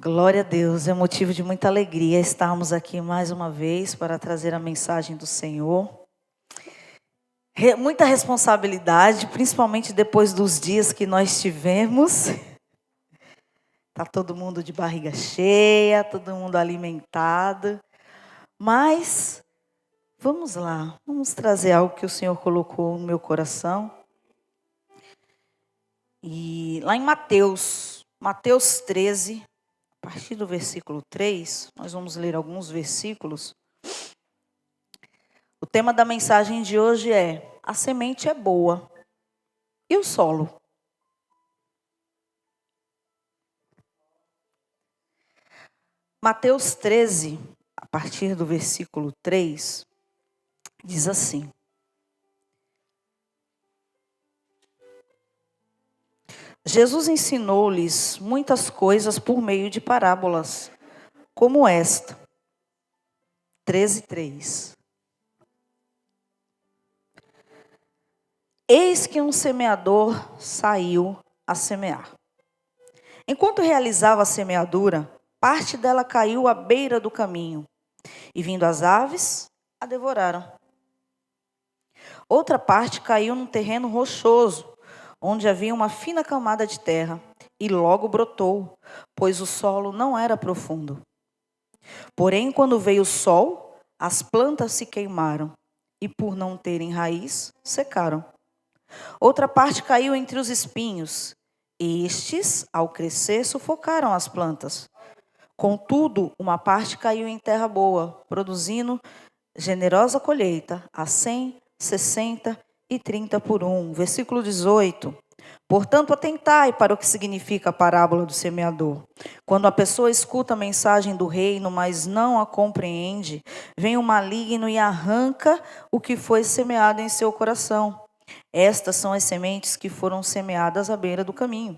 Glória a Deus, é motivo de muita alegria estarmos aqui mais uma vez para trazer a mensagem do Senhor. Muita responsabilidade, principalmente depois dos dias que nós tivemos. Está todo mundo de barriga cheia, todo mundo alimentado. Mas, vamos lá, vamos trazer algo que o Senhor colocou no meu coração. E lá em Mateus 13, a partir do versículo 3, nós vamos ler alguns versículos. O tema da mensagem de hoje é: a semente é boa. E o solo? Mateus 13, a partir do versículo 3, diz assim: Jesus ensinou-lhes muitas coisas por meio de parábolas, como esta. 13:3. Eis que um semeador saiu a semear. Enquanto realizava a semeadura, parte dela caiu à beira do caminho, e vindo as aves, a devoraram. Outra parte caiu num terreno rochoso, onde havia uma fina camada de terra, e logo brotou, pois o solo não era profundo. Porém, quando veio o sol, as plantas se queimaram, e por não terem raiz, secaram. Outra parte caiu entre os espinhos. Estes, ao crescer, sufocaram as plantas. Contudo, uma parte caiu em terra boa, produzindo generosa colheita, a 100, 60 e 30 por 1. Versículo 18. Portanto, atentai para o que significa a parábola do semeador. Quando a pessoa escuta a mensagem do reino, mas não a compreende, vem o maligno e arranca o que foi semeado em seu coração. Estas são as sementes que foram semeadas à beira do caminho.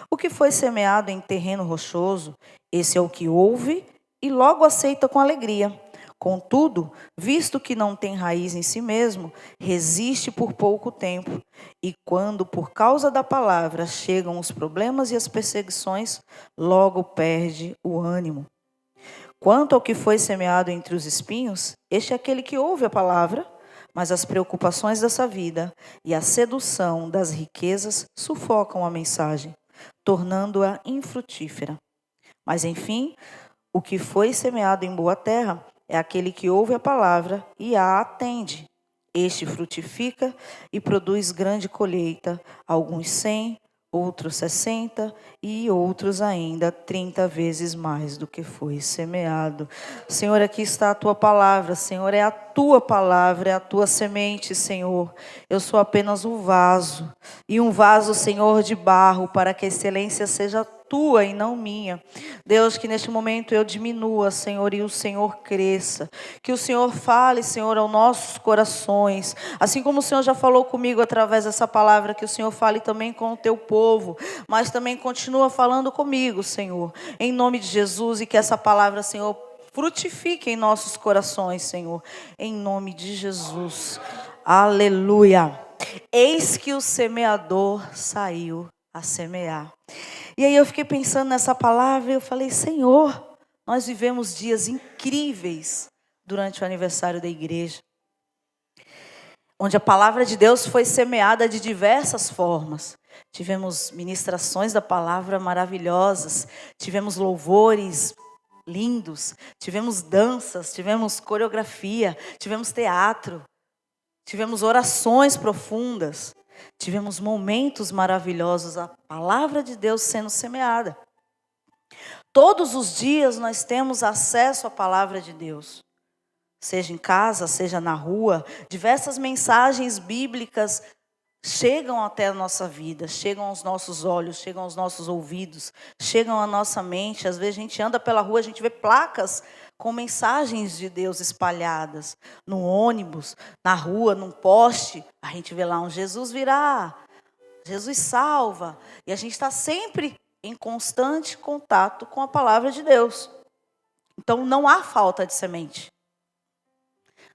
O que foi semeado em terreno rochoso, esse é o que ouve e logo aceita com alegria. Contudo, visto que não tem raiz em si mesmo, resiste por pouco tempo. E quando, por causa da palavra, chegam os problemas e as perseguições, logo perde o ânimo. Quanto ao que foi semeado entre os espinhos, este é aquele que ouve a palavra, mas as preocupações dessa vida e a sedução das riquezas sufocam a mensagem, tornando-a infrutífera. Mas, enfim, o que foi semeado em boa terra é aquele que ouve a palavra e a atende. Este frutifica e produz grande colheita, alguns 100, outros 60 e outros ainda 30 vezes mais do que foi semeado. Senhor, aqui está a tua palavra, Senhor, é a tua palavra, é a tua semente, Senhor. Eu sou apenas um vaso, e um vaso, Senhor, de barro, para que a excelência seja tua e não minha. Deus, que neste momento eu diminua, Senhor, e o Senhor cresça. Que o Senhor fale, Senhor, aos nossos corações. Assim como o Senhor já falou comigo através dessa palavra, que o Senhor fale também com o teu povo. Mas também continua falando comigo, Senhor. Em nome de Jesus, e que essa palavra, Senhor, frutifique em nossos corações, Senhor. Em nome de Jesus. Aleluia. Eis que o semeador saiu a semear. E aí eu fiquei pensando nessa palavra e eu falei: Senhor, nós vivemos dias incríveis durante o aniversário da igreja, onde a palavra de Deus foi semeada de diversas formas. Tivemos ministrações da palavra maravilhosas, tivemos louvores lindos, tivemos danças, tivemos coreografia, tivemos teatro, tivemos orações profundas. Tivemos momentos maravilhosos, a palavra de Deus sendo semeada. Todos os dias nós temos acesso à palavra de Deus. Seja em casa, seja na rua, diversas mensagens bíblicas chegam até a nossa vida, chegam aos nossos olhos, chegam aos nossos ouvidos, chegam à nossa mente. Às vezes a gente anda pela rua, a gente vê placas com mensagens de Deus espalhadas, no ônibus, na rua, num poste, a gente vê lá um Jesus virá, Jesus salva, e a gente está sempre em constante contato com a palavra de Deus. Então não há falta de semente.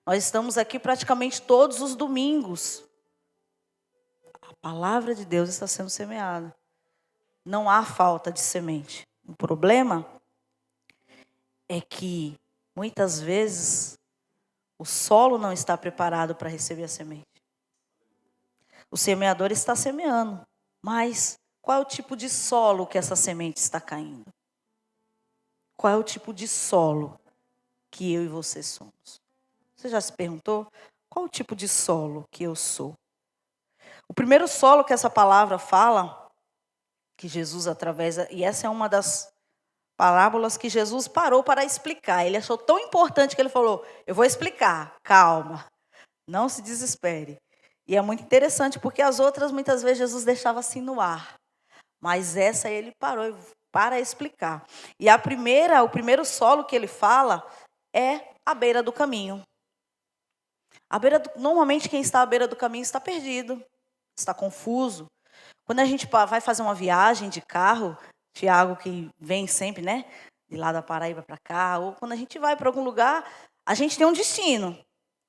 Nós estamos aqui praticamente todos os domingos. A palavra de Deus está sendo semeada. Não há falta de semente. O problema é que muitas vezes o solo não está preparado para receber a semente. O semeador está semeando, mas qual é o tipo de solo que essa semente está caindo? Qual é o tipo de solo que eu e você somos? Você já se perguntou? Qual é o tipo de solo que eu sou? O primeiro solo que essa palavra fala, que Jesus atravessa, e essa é uma das parábolas que Jesus parou para explicar. Ele achou tão importante que ele falou, eu vou explicar, calma, não se desespere. E é muito interessante porque as outras muitas vezes Jesus deixava assim no ar. Mas essa ele parou para explicar. E o primeiro solo que ele fala é a beira do caminho. Normalmente quem está à beira do caminho está perdido, está confuso. Quando a gente vai fazer uma viagem de carro, Tiago que vem sempre, né? De lá da Paraíba para cá, ou quando a gente vai para algum lugar, a gente tem um destino.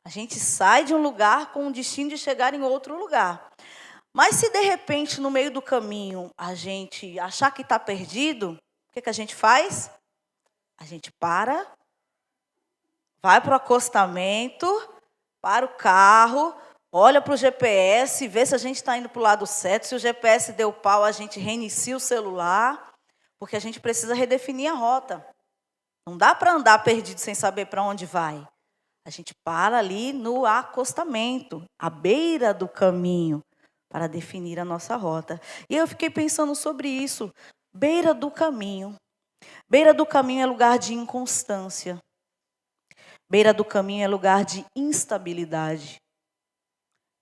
A gente sai de um lugar com o destino de chegar em outro lugar. Mas se de repente no meio do caminho a gente achar que está perdido, o que a gente faz? A gente para, vai para o acostamento, para o carro, olha para o GPS, vê se a gente está indo para o lado certo. Se o GPS deu pau, a gente reinicia o celular, porque a gente precisa redefinir a rota. Não dá para andar perdido sem saber para onde vai. A gente para ali no acostamento, à beira do caminho, para definir a nossa rota. E eu fiquei pensando sobre isso. Beira do caminho. Beira do caminho é lugar de inconstância. Beira do caminho é lugar de instabilidade.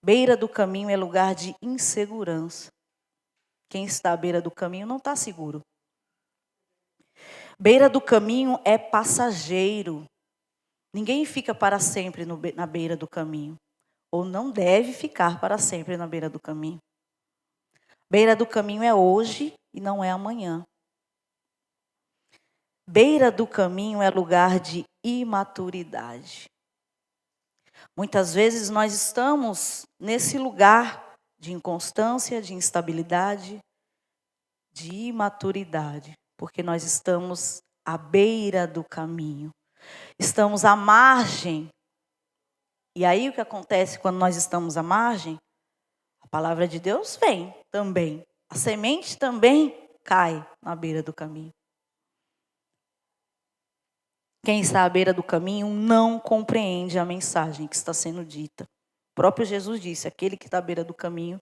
Beira do caminho é lugar de insegurança. Quem está à beira do caminho não está seguro. Beira do caminho é passageiro. Ninguém fica para sempre na beira do caminho. Ou não deve ficar para sempre na beira do caminho. Beira do caminho é hoje e não é amanhã. Beira do caminho é lugar de imaturidade. Muitas vezes nós estamos nesse lugar de inconstância, de instabilidade, de imaturidade, porque nós estamos à beira do caminho. Estamos à margem. E aí o que acontece quando nós estamos à margem? A palavra de Deus vem também. A semente também cai na beira do caminho. Quem está à beira do caminho não compreende a mensagem que está sendo dita. O próprio Jesus disse, aquele que está à beira do caminho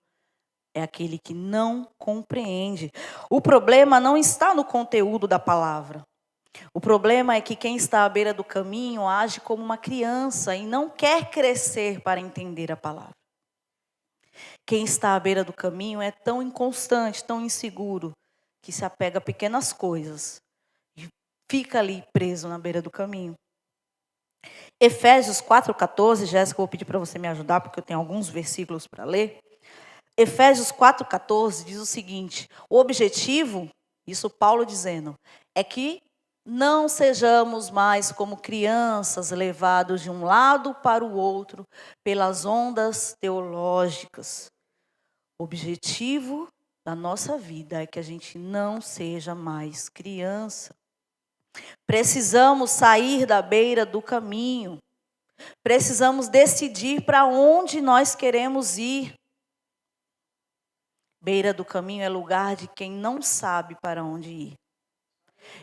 é aquele que não compreende. O problema não está no conteúdo da palavra. O problema é que quem está à beira do caminho age como uma criança e não quer crescer para entender a palavra. Quem está à beira do caminho é tão inconstante, tão inseguro, que se apega a pequenas coisas e fica ali preso na beira do caminho. Efésios 4,14, Jéssica, eu vou pedir para você me ajudar, porque eu tenho alguns versículos para ler. Efésios 4,14 diz o seguinte, o objetivo, isso Paulo dizendo, é que não sejamos mais como crianças levados de um lado para o outro pelas ondas teológicas. O objetivo da nossa vida é que a gente não seja mais criança. Precisamos sair da beira do caminho. Precisamos decidir para onde nós queremos ir. Beira do caminho é lugar de quem não sabe para onde ir.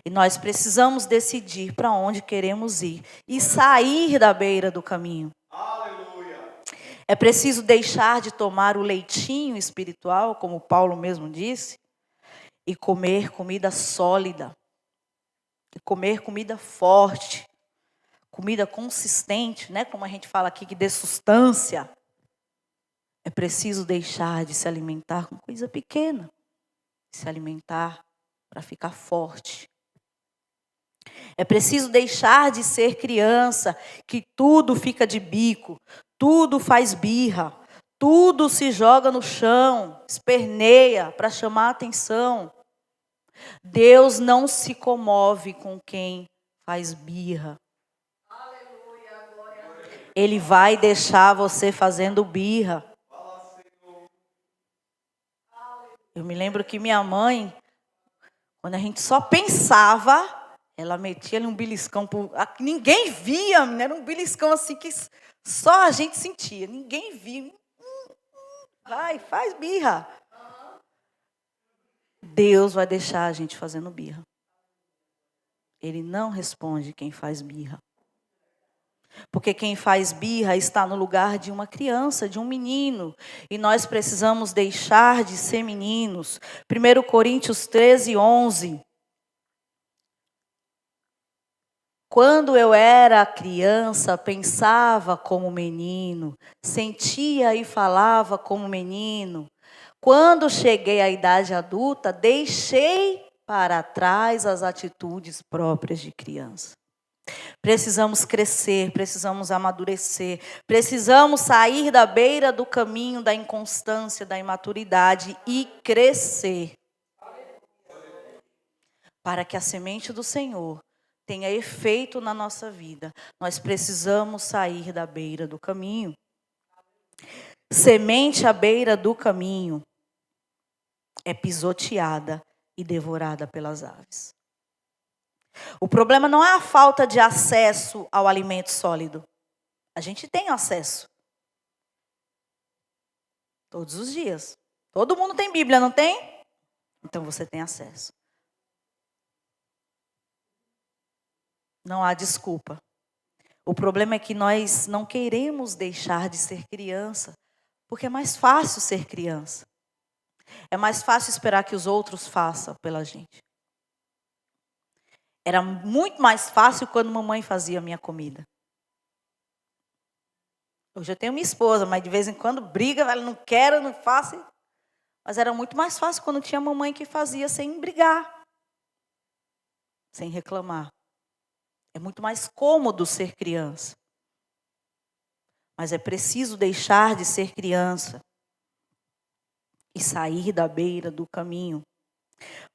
E nós precisamos decidir para onde queremos ir e sair da beira do caminho. Aleluia. É preciso deixar de tomar o leitinho espiritual, como Paulo mesmo disse, e comer comida sólida, e comer comida forte, comida consistente, né? Como a gente fala aqui, que dê sustância. É preciso deixar de se alimentar com coisa pequena, se alimentar para ficar forte. É preciso deixar de ser criança, que tudo fica de bico, tudo faz birra, tudo se joga no chão, esperneia para chamar a atenção. Deus não se comove com quem faz birra. Ele vai deixar você fazendo birra. Eu me lembro que minha mãe, quando a gente só pensava Ela metia ali um beliscão, ninguém via, era um beliscão assim que só a gente sentia, ninguém via. Vai, faz birra. Deus vai deixar a gente fazendo birra. Ele não responde quem faz birra. Porque quem faz birra está no lugar de uma criança, de um menino. E nós precisamos deixar de ser meninos. 1 Coríntios 13, 11. Quando eu era criança, pensava como menino, sentia e falava como menino. Quando cheguei à idade adulta, deixei para trás as atitudes próprias de criança. Precisamos crescer, precisamos amadurecer, precisamos sair da beira do caminho da inconstância, da imaturidade e crescer. Para que a semente do Senhor tenha efeito na nossa vida, nós precisamos sair da beira do caminho. Semente à beira do caminho é pisoteada e devorada pelas aves. O problema não é a falta de acesso ao alimento sólido. A gente tem acesso. Todos os dias. Todo mundo tem Bíblia, não tem? Então você tem acesso. Não há desculpa. O problema é que nós não queremos deixar de ser criança, porque é mais fácil ser criança. É mais fácil esperar que os outros façam pela gente. Era muito mais fácil quando mamãe fazia a minha comida. Hoje eu tenho minha esposa, mas de vez em quando briga, ela não quer, não faço. Mas era muito mais fácil quando tinha mamãe que fazia sem brigar, sem reclamar. É muito mais cômodo ser criança. Mas é preciso deixar de ser criança e sair da beira do caminho.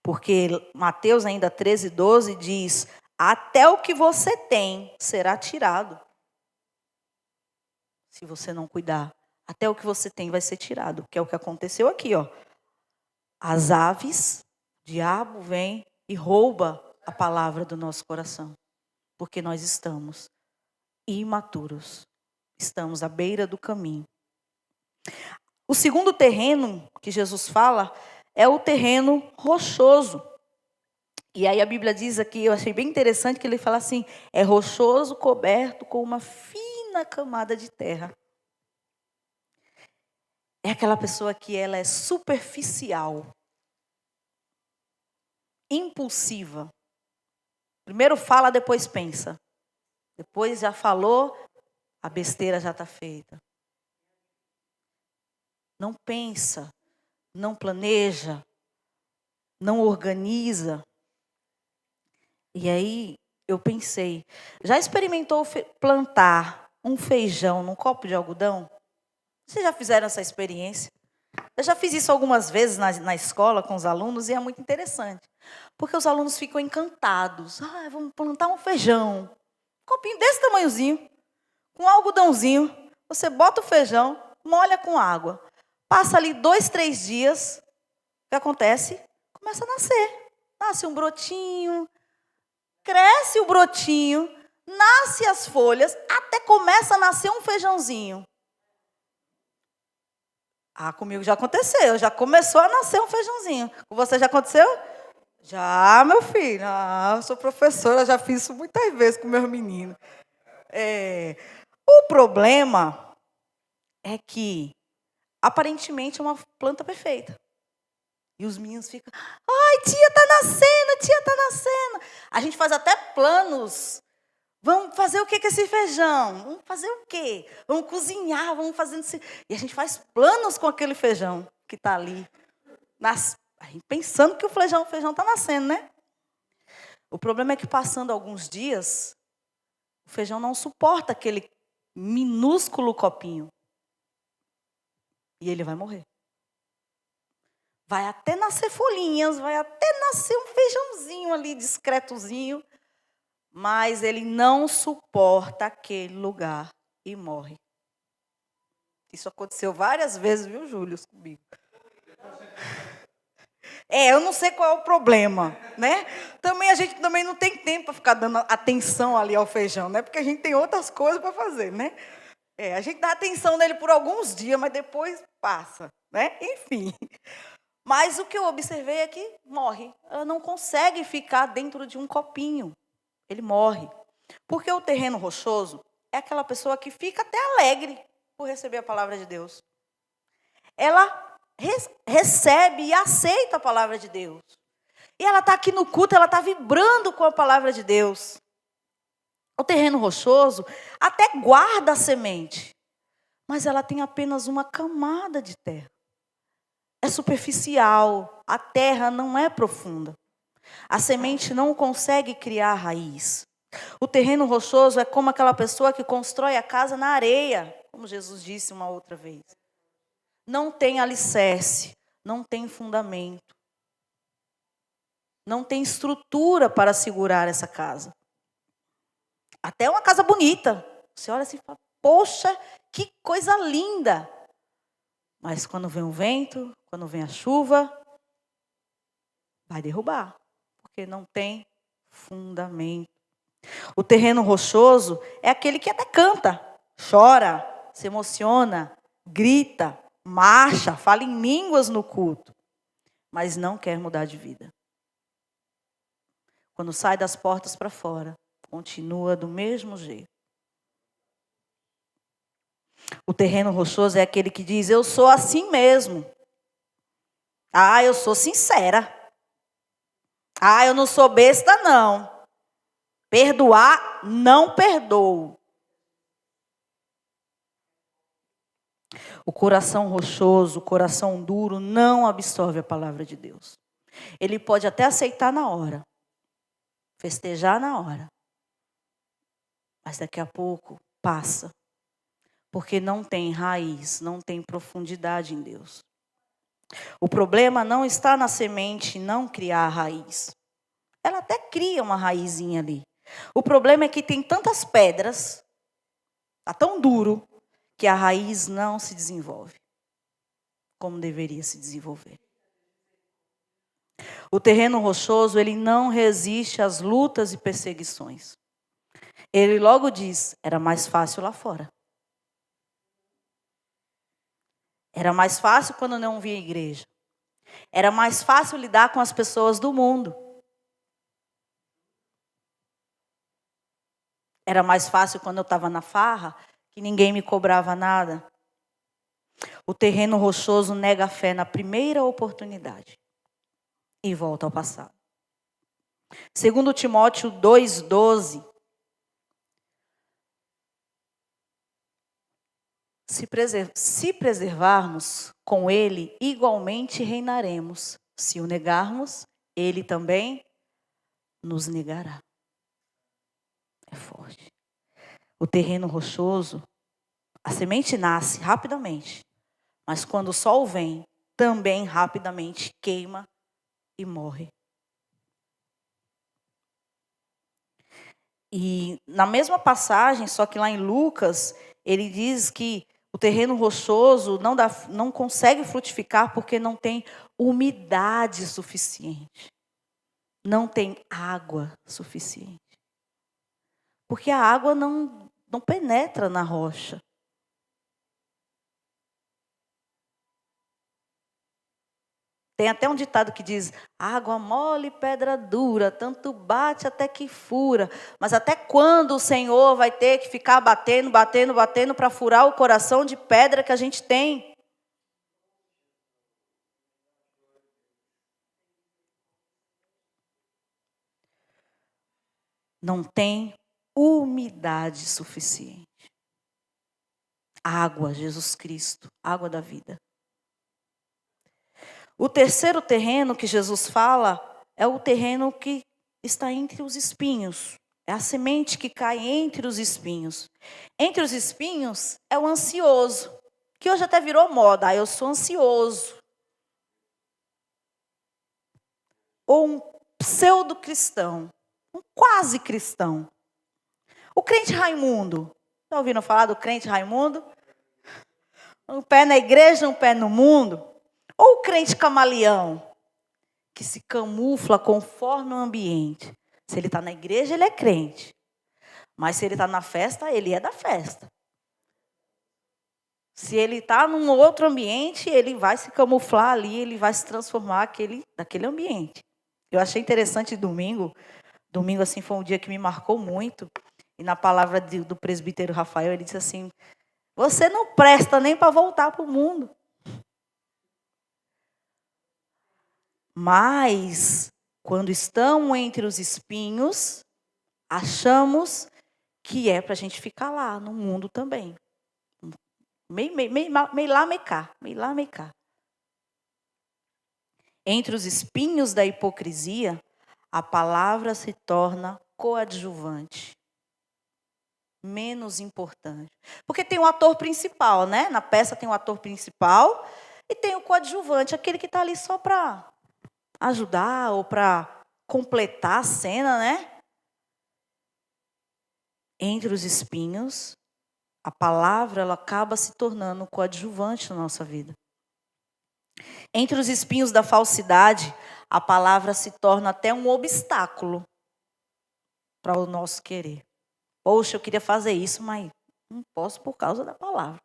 Porque Mateus ainda 13, 12 diz: até o que você tem será tirado. Se você não cuidar, até o que você tem vai ser tirado. Que é o que aconteceu aqui, ó. As aves, o diabo vem e rouba a palavra do nosso coração. Porque nós estamos imaturos. Estamos à beira do caminho. O segundo terreno que Jesus fala é o terreno rochoso. E aí a Bíblia diz aqui, eu achei bem interessante que ele fala assim, é rochoso coberto com uma fina camada de terra. É aquela pessoa que ela é superficial, impulsiva. Primeiro fala, depois pensa. Depois já falou, a besteira já está feita. Não pensa, não planeja, não organiza. E aí eu pensei, já experimentou plantar um feijão num copo de algodão? Vocês já fizeram essa experiência? Eu já fiz isso algumas vezes na escola com os alunos e é muito interessante. Porque os alunos ficam encantados. Vamos plantar um feijão. Um copinho desse tamanhozinho, com um algodãozinho. Você bota o feijão, molha com água. Passa ali 2, 3 dias. O que acontece? Começa a nascer. Nasce um brotinho. Cresce o brotinho. Nasce as folhas. Até começa a nascer um feijãozinho. Comigo já aconteceu. Já começou a nascer um feijãozinho. Com você já aconteceu? Já, meu filho. Eu sou professora, já fiz isso muitas vezes com meus meninos. O problema é que, aparentemente, é uma planta perfeita. E os meninos ficam, ai, tia, está nascendo, tia, está nascendo. A gente faz até planos. Vamos fazer o que com esse feijão? Vamos fazer o quê? Vamos cozinhar, vamos fazendo isso. E a gente faz planos com aquele feijão que está ali. Pensando que o feijão está nascendo, né? O problema é que passando alguns dias, o feijão não suporta aquele minúsculo copinho. E ele vai morrer. Vai até nascer folhinhas, vai até nascer um feijãozinho ali, discretozinho. Mas ele não suporta aquele lugar e morre. Isso aconteceu várias vezes, viu, Júlio, comigo? Eu não sei qual é o problema, né? Também a gente também não tem tempo para ficar dando atenção ali ao feijão, né? Porque a gente tem outras coisas para fazer, né? A gente dá atenção nele por alguns dias, mas depois passa, né? Enfim. Mas o que eu observei é que morre. Ela não consegue ficar dentro de um copinho. Ele morre. Porque o terreno rochoso é aquela pessoa que fica até alegre por receber a palavra de Deus. Ela recebe e aceita a palavra de Deus. E ela está aqui no culto, ela está vibrando com a palavra de Deus. O terreno rochoso até guarda a semente, mas ela tem apenas uma camada de terra. É superficial, a terra não é profunda. A semente não consegue criar raiz. O terreno rochoso é como aquela pessoa que constrói a casa na areia, como Jesus disse uma outra vez. Não tem alicerce, não tem fundamento. Não tem estrutura para segurar essa casa. Até uma casa bonita. Você olha assim e fala, poxa, que coisa linda. Mas quando vem o vento, quando vem a chuva, vai derrubar. Porque não tem fundamento. O terreno rochoso é aquele que até canta, chora, se emociona, grita, marcha, fala em línguas no culto, mas não quer mudar de vida. Quando sai das portas para fora, continua do mesmo jeito. O terreno rochoso é aquele que diz, eu sou assim mesmo. Eu sou sincera. Eu não sou besta, não. Perdoar, não perdoo. O coração rochoso, o coração duro, não absorve a palavra de Deus. Ele pode até aceitar na hora. Festejar na hora. Mas daqui a pouco passa. Porque não tem raiz, não tem profundidade em Deus. O problema não está na semente não criar raiz. Ela até cria uma raizinha ali. O problema é que tem tantas pedras, está tão duro, que a raiz não se desenvolve como deveria se desenvolver. O terreno rochoso, ele não resiste às lutas e perseguições. Ele logo diz, era mais fácil lá fora. Era mais fácil quando eu não via igreja. Era mais fácil lidar com as pessoas do mundo. Era mais fácil quando eu estava na farra, que ninguém me cobrava nada. O terreno rochoso nega a fé na primeira oportunidade e volta ao passado. 2 Timóteo 2,12. Se preservarmos, com ele igualmente reinaremos. Se o negarmos, ele também nos negará. É forte. O terreno rochoso, a semente nasce rapidamente, mas quando o sol vem, também rapidamente queima e morre. E na mesma passagem, só que lá em Lucas, ele diz que o terreno rochoso não consegue frutificar porque não tem umidade suficiente. Não tem água suficiente. Porque a água não penetra na rocha. Tem até um ditado que diz, água mole, pedra dura, tanto bate até que fura. Mas até quando o Senhor vai ter que ficar batendo para furar o coração de pedra que a gente tem? Não tem umidade suficiente. Água, Jesus Cristo, água da vida. O terceiro terreno que Jesus fala é o terreno que está entre os espinhos. É a semente que cai entre os espinhos. Entre os espinhos é o ansioso, que hoje até virou moda. Eu sou ansioso. Ou um pseudo-cristão, um quase cristão. O crente Raimundo. Já ouviram falar do crente Raimundo? Um pé na igreja, um pé no mundo. Ou o crente camaleão, que se camufla conforme o ambiente. Se ele está na igreja, ele é crente. Mas se ele está na festa, ele é da festa. Se ele está num outro ambiente, ele vai se camuflar ali, ele vai se transformar daquele ambiente. Eu achei interessante domingo. Domingo, assim, foi um dia que me marcou muito. E na palavra do presbítero Rafael, ele disse assim: você não presta nem para voltar para o mundo. Mas, quando estamos entre os espinhos, achamos que é para a gente ficar lá no mundo também. Meio lá, meio cá. Meio lá, meio cá. Entre os espinhos da hipocrisia, a palavra se torna coadjuvante. Menos importante. Porque tem o ator principal, né? Na peça tem o ator principal e tem o coadjuvante, aquele que está ali só para ajudar ou para completar a cena, né? Entre os espinhos, a palavra ela acaba se tornando coadjuvante na nossa vida. Entre os espinhos da falsidade, a palavra se torna até um obstáculo para o nosso querer. Poxa, eu queria fazer isso, mas não posso por causa da palavra.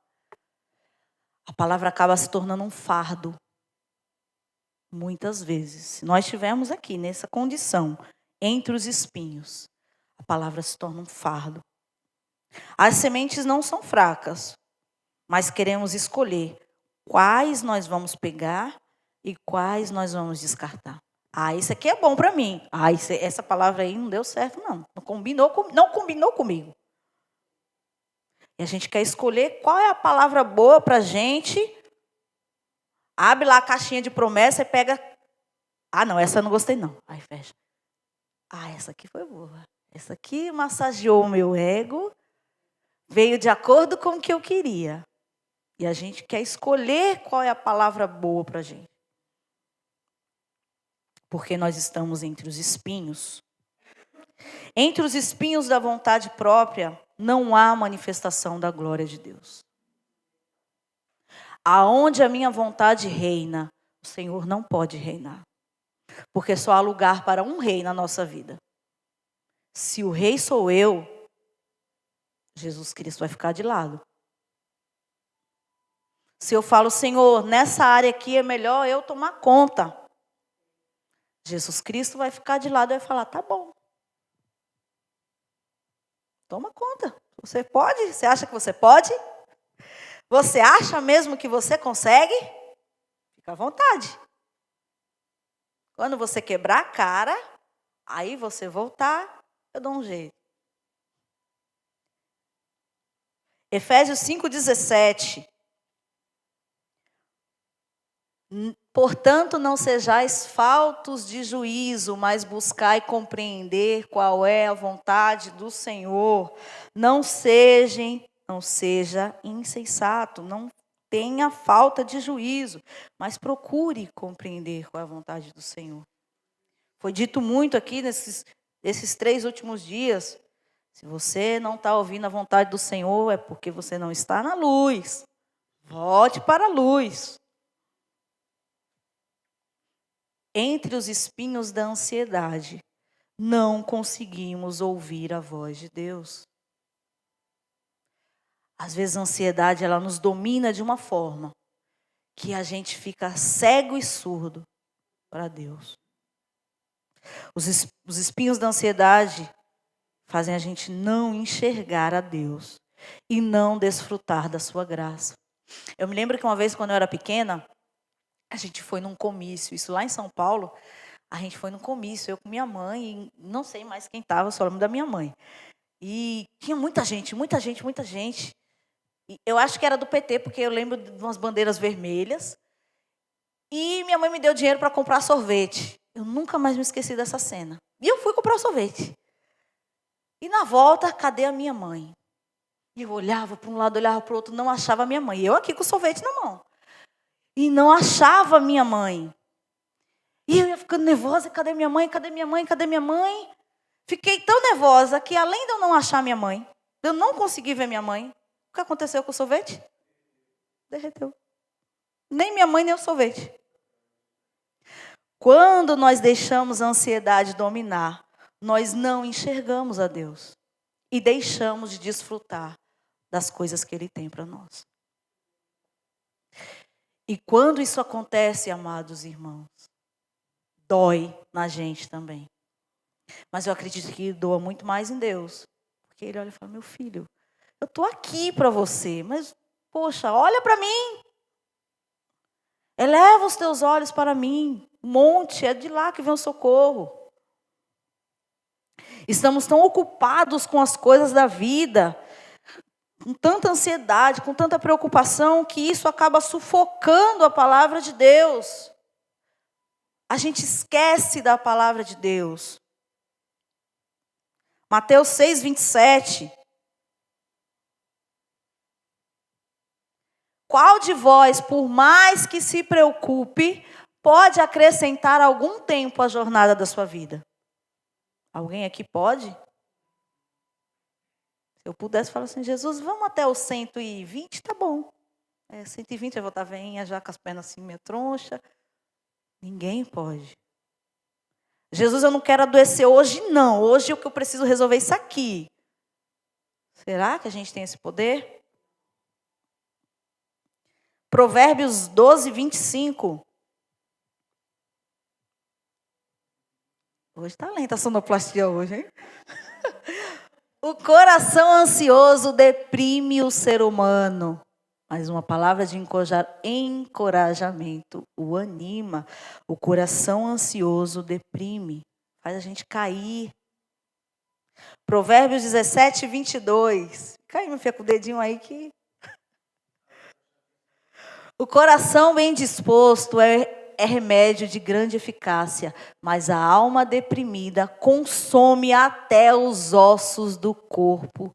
A palavra acaba se tornando um fardo. Muitas vezes. Se nós estivermos aqui nessa condição, entre os espinhos, a palavra se torna um fardo. As sementes não são fracas, mas queremos escolher quais nós vamos pegar e quais nós vamos descartar. Isso aqui é bom para mim. Essa palavra aí não deu certo, não. Não combinou comigo. E a gente quer escolher qual é a palavra boa para a gente. Abre lá a caixinha de promessa e pega. Não, essa eu não gostei não. Aí fecha. Essa aqui foi boa. Essa aqui massageou o meu ego. Veio de acordo com o que eu queria. E a gente quer escolher qual é a palavra boa para a gente. Porque nós estamos entre os espinhos. Entre os espinhos da vontade própria, não há manifestação da glória de Deus. Aonde a minha vontade reina, o Senhor não pode reinar. Porque só há lugar para um rei na nossa vida. Se o rei sou eu, Jesus Cristo vai ficar de lado. Se eu falo, Senhor, nessa área aqui é melhor eu tomar conta, Jesus Cristo vai ficar de lado e vai falar, tá bom. Toma conta. Você pode? Você acha que você pode? Você acha mesmo que você consegue? Fica à vontade. Quando você quebrar a cara, aí você voltar, eu dou um jeito. Efésios 5,17. Portanto, não sejais faltos de juízo, mas buscai compreender qual é a vontade do Senhor. Não seja insensato, não tenha falta de juízo, mas procure compreender qual é a vontade do Senhor. Foi dito muito aqui nesses 3 últimos dias. Se você não está ouvindo a vontade do Senhor, é porque você não está na luz. Volte para a luz. Entre os espinhos da ansiedade, não conseguimos ouvir a voz de Deus. Às vezes a ansiedade ela nos domina de uma forma que a gente fica cego e surdo para Deus. Os espinhos da ansiedade fazem a gente não enxergar a Deus e não desfrutar da sua graça. Eu me lembro que uma vez, quando eu era pequena, a gente foi num comício, isso lá em São Paulo, a gente foi num comício, eu com minha mãe, e não sei mais quem estava, só lembro da minha mãe. E tinha muita gente. E eu acho que era do PT, porque eu lembro de umas bandeiras vermelhas. E minha mãe me deu dinheiro para comprar sorvete. Eu nunca mais me esqueci dessa cena. E eu fui comprar o sorvete. E na volta, cadê a minha mãe? E eu olhava para um lado, olhava para o outro, não achava a minha mãe. E eu aqui com o sorvete na mão. E não achava a minha mãe. E eu ia ficando nervosa, cadê minha mãe, cadê minha mãe, cadê minha mãe? Fiquei tão nervosa que além de eu não achar minha mãe, eu não consegui ver minha mãe, o que aconteceu com o sorvete? Derreteu. Nem minha mãe, nem o sorvete. Quando nós deixamos a ansiedade dominar, nós não enxergamos a Deus e deixamos de desfrutar das coisas que Ele tem para nós. E quando isso acontece, amados irmãos, dói na gente também. Mas eu acredito que doa muito mais em Deus. Porque Ele olha e fala, meu filho, eu estou aqui para você, mas, poxa, olha para mim. Eleva os teus olhos para mim. Monte, é de lá que vem o socorro. Estamos tão ocupados com as coisas da vida, com tanta ansiedade, com tanta preocupação, que isso acaba sufocando a palavra de Deus. A gente esquece da palavra de Deus. Mateus 6, 27. Qual de vós, por mais que se preocupe, pode acrescentar algum tempo à jornada da sua vida? Alguém aqui pode? Se eu pudesse falar assim, Jesus, vamos até o 120, tá bom. 120 eu vou estar veinha, já com as pernas assim meio troncha. Ninguém pode. Jesus, eu não quero adoecer hoje, não. Hoje o que eu preciso resolver é isso aqui. Será que a gente tem esse poder? Provérbios 12, 25. Hoje está lenta a sonoplastia hoje, hein? O coração ansioso deprime o ser humano. Mas uma palavra de encorajamento o anima. O coração ansioso deprime. Faz a gente cair. Provérbios 17, 22. Cai, meu filho, com o dedinho aí que... O coração bem disposto é remédio de grande eficácia, mas a alma deprimida consome até os ossos do corpo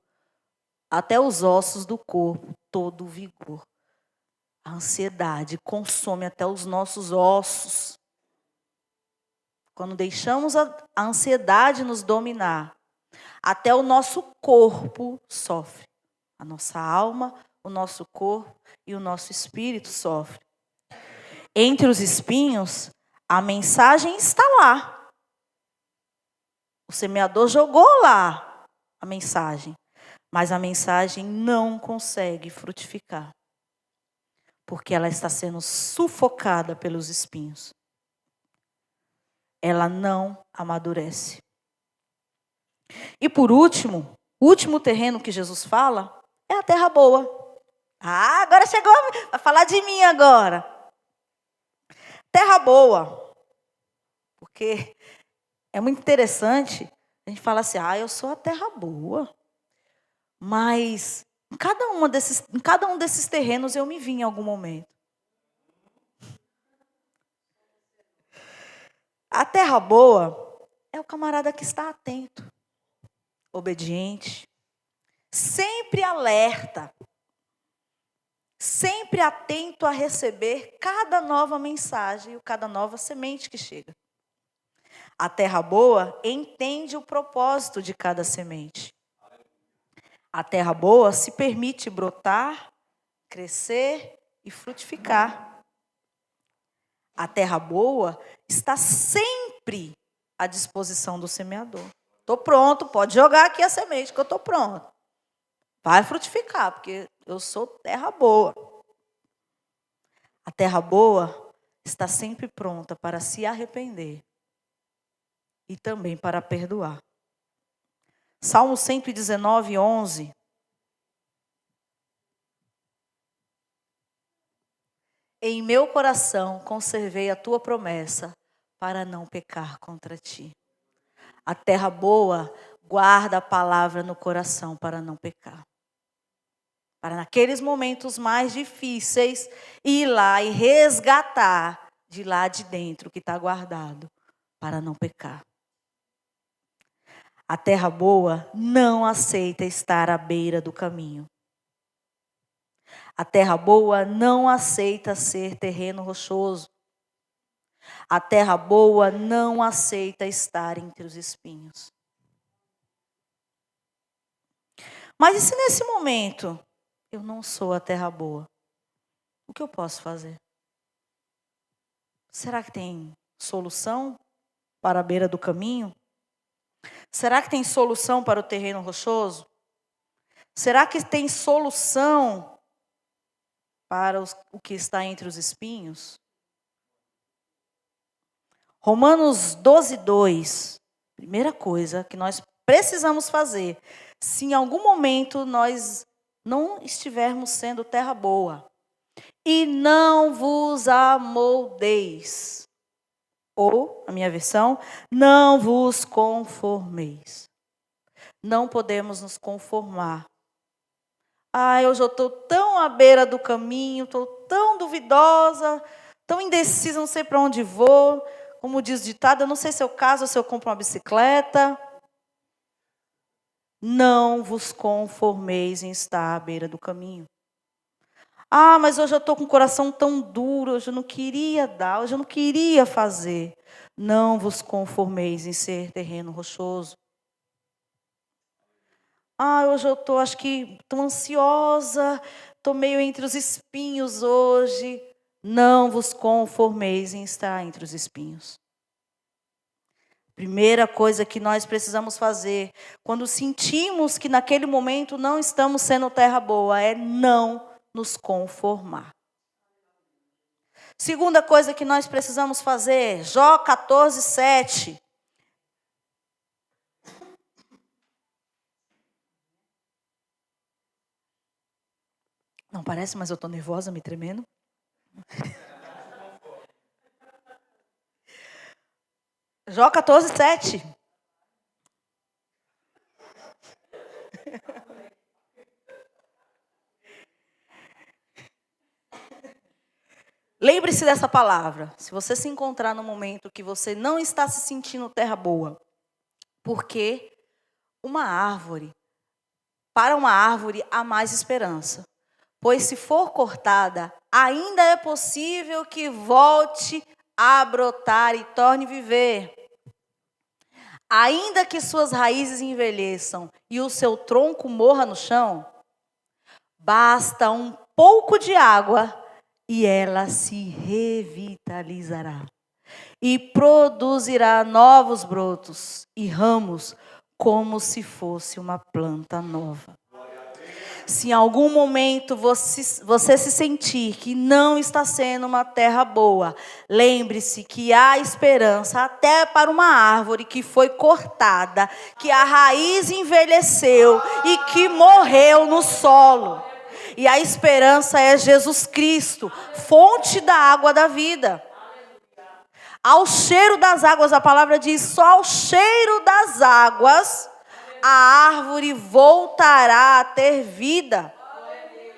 todo o vigor. A ansiedade consome até os nossos ossos. Quando deixamos a ansiedade nos dominar, até o nosso corpo sofre. A nossa alma, o nosso corpo e o nosso espírito sofrem. Entre os espinhos, a mensagem está lá. O semeador jogou lá a mensagem, mas a mensagem não consegue frutificar, porque ela está sendo sufocada pelos espinhos. Ela não amadurece. E por último, o último terreno que Jesus fala é a terra boa. Ah, agora chegou a falar de mim agora. Terra boa. Porque é muito interessante a gente falar assim, eu sou a terra boa. Mas em cada um desses terrenos eu me vi em algum momento. A terra boa é o camarada que está atento, obediente, sempre alerta, sempre atento a receber cada nova mensagem ou cada nova semente que chega. A terra boa entende o propósito de cada semente. A terra boa se permite brotar, crescer e frutificar. A terra boa está sempre à disposição do semeador. Estou pronto, pode jogar aqui a semente que eu estou pronto. Vai frutificar, porque eu sou terra boa. A terra boa está sempre pronta para se arrepender e também para perdoar. Salmo 119, 11. Em meu coração conservei a tua promessa para não pecar contra ti. A terra boa guarda a palavra no coração para não pecar. Para naqueles momentos mais difíceis, ir lá e resgatar de lá de dentro o que está guardado para não pecar. A terra boa não aceita estar à beira do caminho. A terra boa não aceita ser terreno rochoso. A terra boa não aceita estar entre os espinhos. Mas e se nesse momento eu não sou a terra boa? O que eu posso fazer? Será que tem solução para a beira do caminho? Será que tem solução para o terreno rochoso? Será que tem solução para o que está entre os espinhos? Romanos 12:2. Primeira coisa que nós precisamos fazer, se em algum momento nós não estivermos sendo terra boa, e não vos amoldeis, ou, a minha versão, não vos conformeis. Não podemos nos conformar. Hoje eu estou tão à beira do caminho, estou tão duvidosa, tão indecisa, não sei para onde vou. Como diz o ditado, eu não sei se eu caso ou se eu compro uma bicicleta. Não vos conformeis em estar à beira do caminho. Mas hoje eu estou com o coração tão duro, hoje eu não queria dar, hoje eu não queria fazer. Não vos conformeis em ser terreno rochoso. Hoje eu estou, acho que, tão ansiosa, estou meio entre os espinhos hoje. Não vos conformeis em estar entre os espinhos. Primeira coisa que nós precisamos fazer, quando sentimos que naquele momento não estamos sendo terra boa, é não nos conformar. Segunda coisa que nós precisamos fazer, Jó 14:7. Não parece, mas eu estou nervosa, me tremendo. Jó 14:7. Lembre-se dessa palavra. Se você se encontrar no momento que você não está se sentindo terra boa, porque para uma árvore há mais esperança. Pois se for cortada, ainda é possível que volte a brotar e torne a viver. Ainda que suas raízes envelheçam e o seu tronco morra no chão, basta um pouco de água e ela se revitalizará. E produzirá novos brotos e ramos como se fosse uma planta nova. Se em algum momento você se sentir que não está sendo uma terra boa, lembre-se que há esperança até para uma árvore que foi cortada, que a raiz envelheceu e que morreu no solo. E a esperança é Jesus Cristo, fonte da água da vida. Ao cheiro das águas, a palavra diz, só ao cheiro das águas a árvore voltará a ter vida.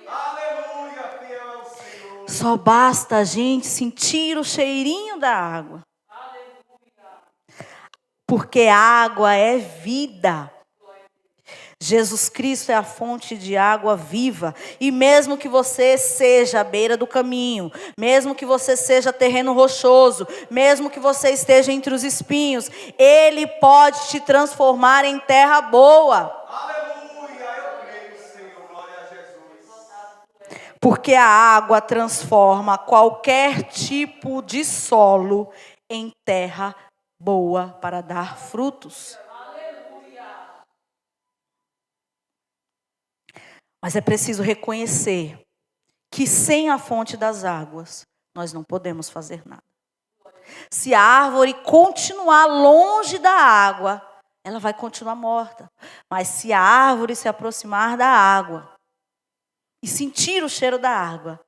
Aleluia, fiel é o Senhor. Só basta a gente sentir o cheirinho da água. Porque a água é vida. Jesus Cristo é a fonte de água viva. E mesmo que você seja à beira do caminho, mesmo que você seja terreno rochoso, mesmo que você esteja entre os espinhos, Ele pode te transformar em terra boa. Aleluia, eu creio, Senhor, glória a Jesus. Porque a água transforma qualquer tipo de solo em terra boa para dar frutos. Mas é preciso reconhecer que sem a fonte das águas, nós não podemos fazer nada. Se a árvore continuar longe da água, ela vai continuar morta. Mas se a árvore se aproximar da água e sentir o cheiro da água,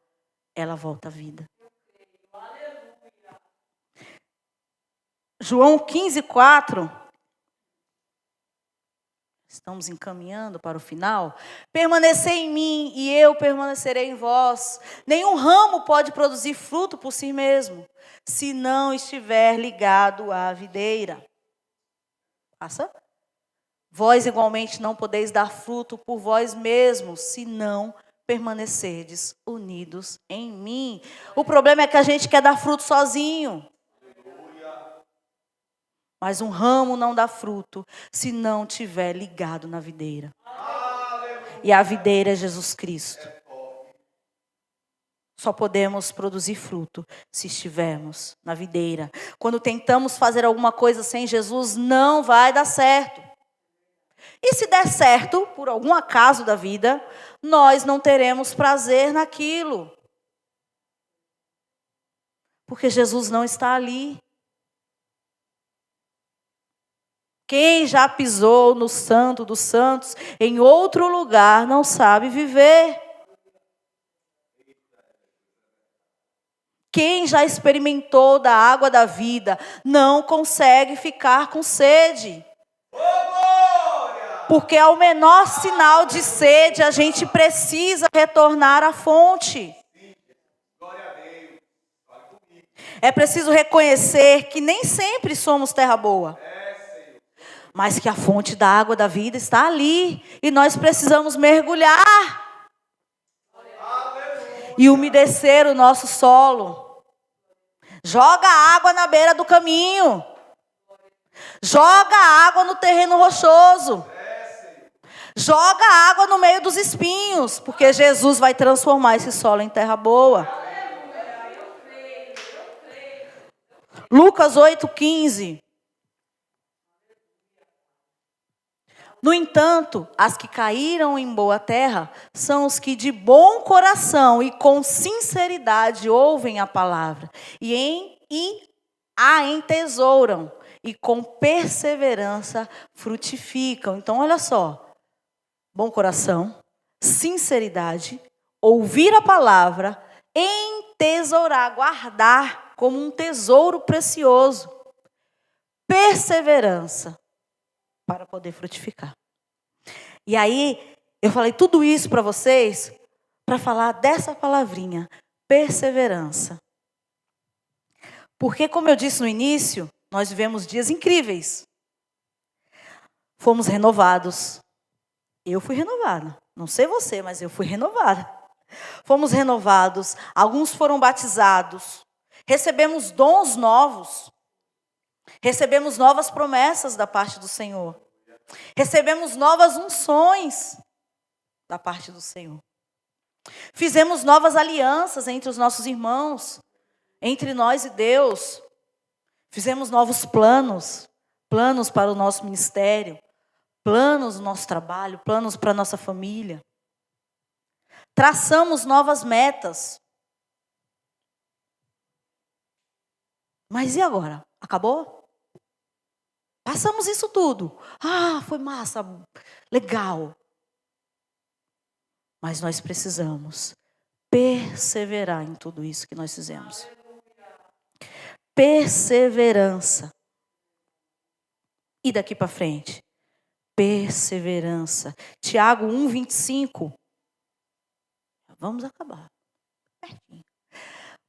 ela volta à vida. João 15:4. Estamos encaminhando para o final. Permanecei em mim e eu permanecerei em vós. Nenhum ramo pode produzir fruto por si mesmo, se não estiver ligado à videira. Passa. Vós igualmente não podeis dar fruto por vós mesmos, se não permanecerdes unidos em mim. O problema é que a gente quer dar fruto sozinho. Mas um ramo não dá fruto se não estiver ligado na videira. E a videira é Jesus Cristo. Só podemos produzir fruto se estivermos na videira. Quando tentamos fazer alguma coisa sem Jesus, não vai dar certo. E se der certo, por algum acaso da vida, nós não teremos prazer naquilo. Porque Jesus não está ali. Quem já pisou no Santo dos Santos, em outro lugar, não sabe viver. Quem já experimentou da água da vida, não consegue ficar com sede. Porque ao menor sinal de sede, a gente precisa retornar à fonte. É preciso reconhecer que nem sempre somos terra boa. Mas que a fonte da água da vida está ali. E nós precisamos mergulhar. E umedecer o nosso solo. Joga água na beira do caminho. Joga água no terreno rochoso. Joga água no meio dos espinhos. Porque Jesus vai transformar esse solo em terra boa. Lucas 8,15. No entanto, as que caíram em boa terra são os que de bom coração e com sinceridade ouvem a palavra e a entesouram e com perseverança frutificam. Então, olha só, bom coração, sinceridade, ouvir a palavra, entesourar, guardar como um tesouro precioso, perseverança. Para poder frutificar. E aí, eu falei tudo isso para vocês, para falar dessa palavrinha, perseverança. Porque, como eu disse no início, nós vivemos dias incríveis. Fomos renovados. Eu fui renovada. Não sei você, mas eu fui renovada. Fomos renovados. Alguns foram batizados. Recebemos dons novos. Recebemos novas promessas da parte do Senhor. Recebemos novas unções da parte do Senhor. Fizemos novas alianças entre os nossos irmãos, entre nós e Deus. Fizemos novos planos, planos para o nosso ministério, planos do nosso trabalho, planos para a nossa família. Traçamos novas metas. Mas e agora? Acabou? Passamos isso tudo. Ah, foi massa, legal. Mas nós precisamos perseverar em tudo isso que nós fizemos. Perseverança. E daqui para frente? Perseverança. Tiago 1,25. Vamos acabar. Pertinho.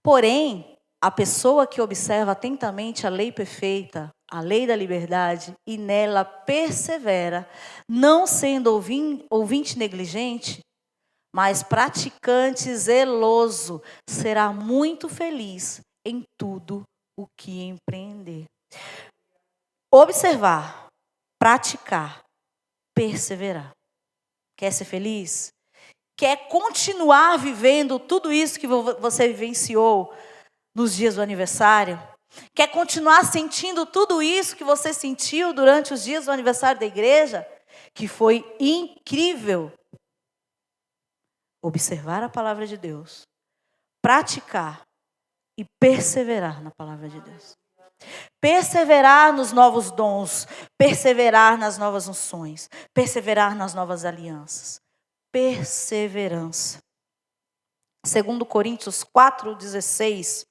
Porém, a pessoa que observa atentamente a lei perfeita, a lei da liberdade, e nela persevera, não sendo ouvinte negligente, mas praticante zeloso, será muito feliz em tudo o que empreender. Observar, praticar, perseverar. Quer ser feliz? Quer continuar vivendo tudo isso que você vivenciou nos dias do aniversário? Quer continuar sentindo tudo isso que você sentiu durante os dias do aniversário da igreja? Que foi incrível. Observar a palavra de Deus, praticar e perseverar na palavra de Deus. Perseverar nos novos dons, perseverar nas novas unções, perseverar nas novas alianças. Perseverança. 2 Coríntios 4,16.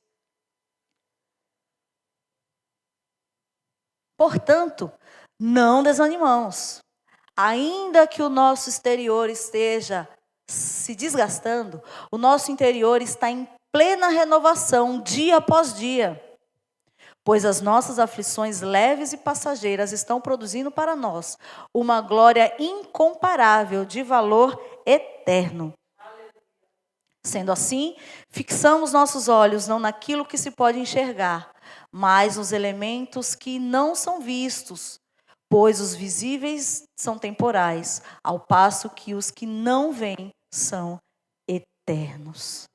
Portanto, não desanimamos. Ainda que o nosso exterior esteja se desgastando, o nosso interior está em plena renovação, dia após dia. Pois as nossas aflições leves e passageiras estão produzindo para nós uma glória incomparável de valor eterno. Sendo assim, fixamos nossos olhos não naquilo que se pode enxergar, mas nos elementos que não são vistos, pois os visíveis são temporais, ao passo que os que não vêm são eternos.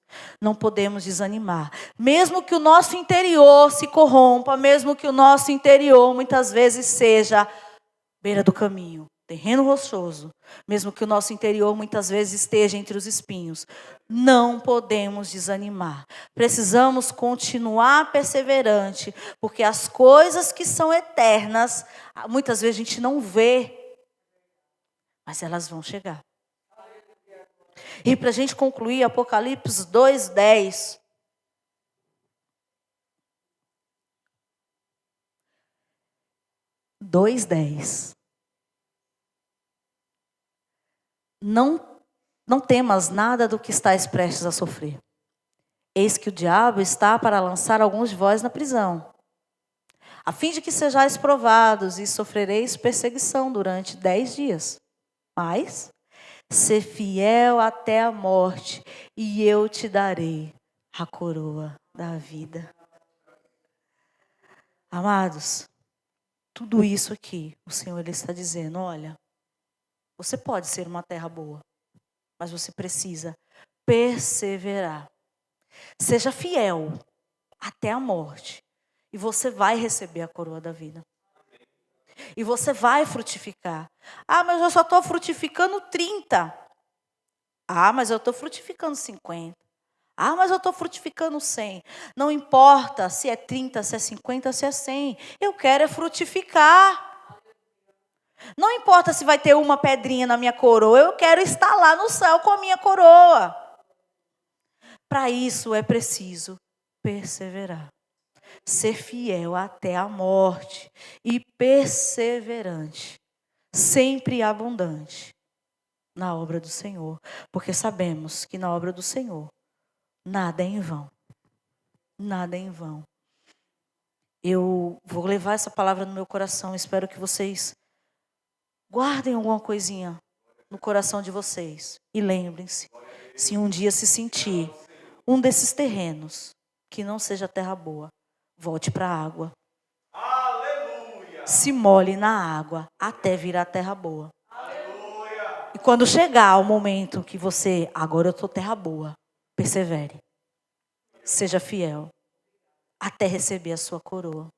Não podemos desanimar. Mesmo que o nosso interior se corrompa, mesmo que o nosso interior muitas vezes seja beira do caminho, terreno rochoso, mesmo que o nosso interior muitas vezes esteja entre os espinhos, não podemos desanimar. Precisamos continuar perseverante, porque as coisas que são eternas, muitas vezes a gente não vê, mas elas vão chegar. E para a gente concluir, Apocalipse 2:10. Não temas nada do que estáis prestes a sofrer. Eis que o diabo está para lançar alguns de vós na prisão, a fim de que sejais provados e sofrereis perseguição durante 10 dias. Mas ser fiel até a morte, e eu te darei a coroa da vida. Amados, tudo isso aqui, o Senhor ele está dizendo, olha, você pode ser uma terra boa, mas você precisa perseverar. Seja fiel até a morte, e você vai receber a coroa da vida. E você vai frutificar. Ah, mas eu só estou frutificando 30. Ah, mas eu estou frutificando 50. Ah, mas eu estou frutificando 100. Não importa se é 30, se é 50, se é 100. Eu quero é frutificar. Não importa se vai ter uma pedrinha na minha coroa. Eu quero estar lá no céu com a minha coroa. Para isso é preciso perseverar. Ser fiel até a morte e perseverante, sempre abundante na obra do Senhor, porque sabemos que na obra do Senhor nada é em vão. Nada é em vão. Eu vou levar essa palavra no meu coração, espero que vocês guardem alguma coisinha no coração de vocês e lembrem-se, se um dia se sentir um desses terrenos que não seja terra boa, volte para a água. Aleluia. Se molhe na água até virar terra boa. Aleluia. E quando chegar o momento que você, agora eu estou terra boa, persevere. Seja fiel até receber a sua coroa.